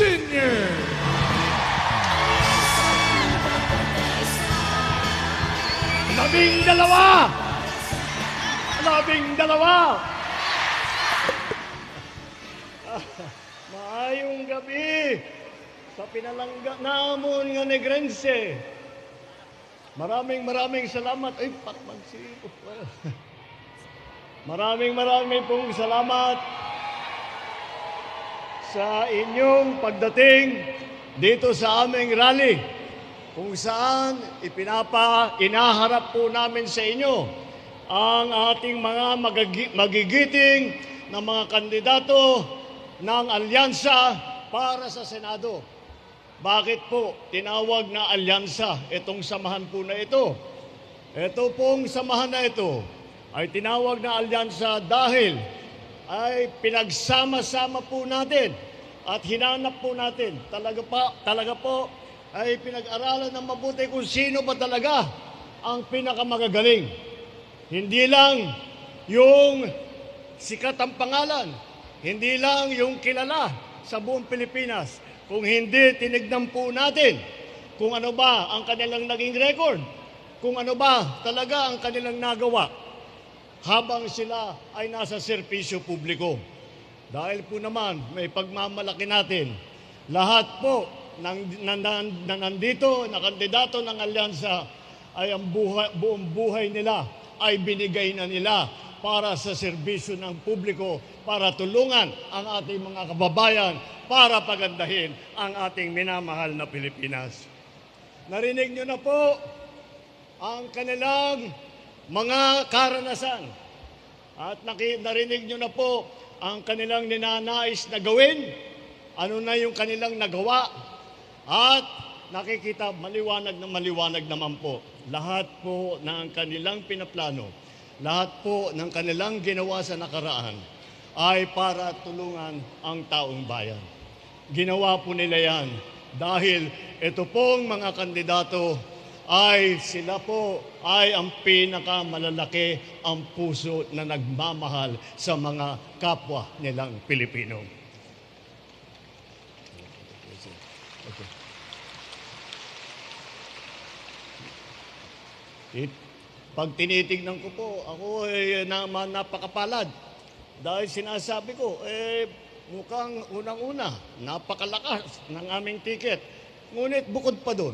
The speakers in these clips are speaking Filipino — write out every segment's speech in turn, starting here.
Sr. Labing dalawa! Maayong gabi sa pinalangga namon nga Negrense. Maraming salamat. Ay, patmagsipo. Maraming pong salamat sa inyong pagdating dito sa aming rally, kung saan inaharap po namin sa inyo ang ating mga magigiting na mga kandidato ng alyansa para sa Senado. Bakit po tinawag na alyansa itong samahan po na ito? Ito pong samahan na ito ay tinawag na alyansa dahil ay pinagsama-sama po natin at hinanap po natin. Talaga po ay pinag-aralan ng mabuti kung sino ba talaga ang pinakamagagaling. Hindi lang yung sikat ang pangalan, hindi lang yung kilala sa buong Pilipinas. Kung hindi, tinignan po natin kung ano ba ang kanilang naging record, kung ano ba talaga ang kanilang nagawa habang sila ay nasa serbisyo publiko. Dahil po naman, may pagmamalaki natin. Lahat po na nandito, na kandidato ng alyansa, ay ang buong buhay nila ay binigay na nila para sa serbisyo ng publiko, para tulungan ang ating mga kababayan, para pagandahin ang ating minamahal na Pilipinas. Narinig nyo na po ang kanilang mga karanasan at narinig nyo na po ang kanilang ninanais na gawin, ano na yung kanilang nagawa, at nakikita maliwanag naman po lahat po ng kanilang pinaplano, lahat po ng kanilang ginawa sa nakaraan ay para tulungan ang taong bayan. Ginawa po nila yan dahil ito pong mga kandidato ay sila po ay ang pinakamalalaki ang puso na nagmamahal sa mga kapwa nilang Pilipino. Pag tinitignan ko po, ako ay napakapalad. Dahil sinasabi ko, mukhang unang-una, napakalakas ng aming ticket. Ngunit bukod pa doon,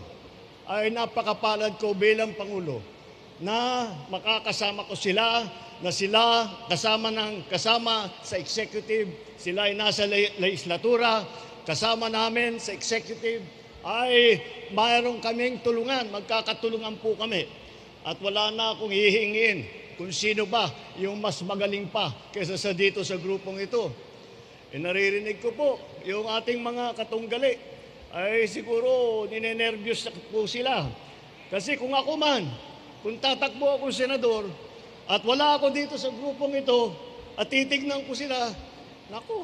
ay napakapalad ko bilang Pangulo na makakasama ko sila, na sila kasama sa executive, sila ay nasa legislatura, kasama namin sa executive, ay mayroon kaming tulungan, magkakatulungan po kami. At wala na akong hihingin kung sino ba yung mas magaling pa kaysa sa dito sa grupong ito. Naririnig ko po yung ating mga katunggali ay siguro ninenervyos po sila. Kasi kung ako man, kung tatakbo akong senador at wala ako dito sa grupong ito at titignan ko sila, naku,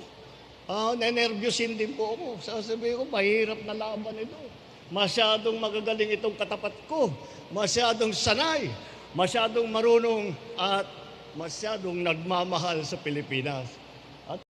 nenervyosin din po ako. Sasabihin ko, mahirap na laban ito. Masyadong magagaling itong katapat ko, masyadong sanay, masyadong marunong at masyadong nagmamahal sa Pilipinas.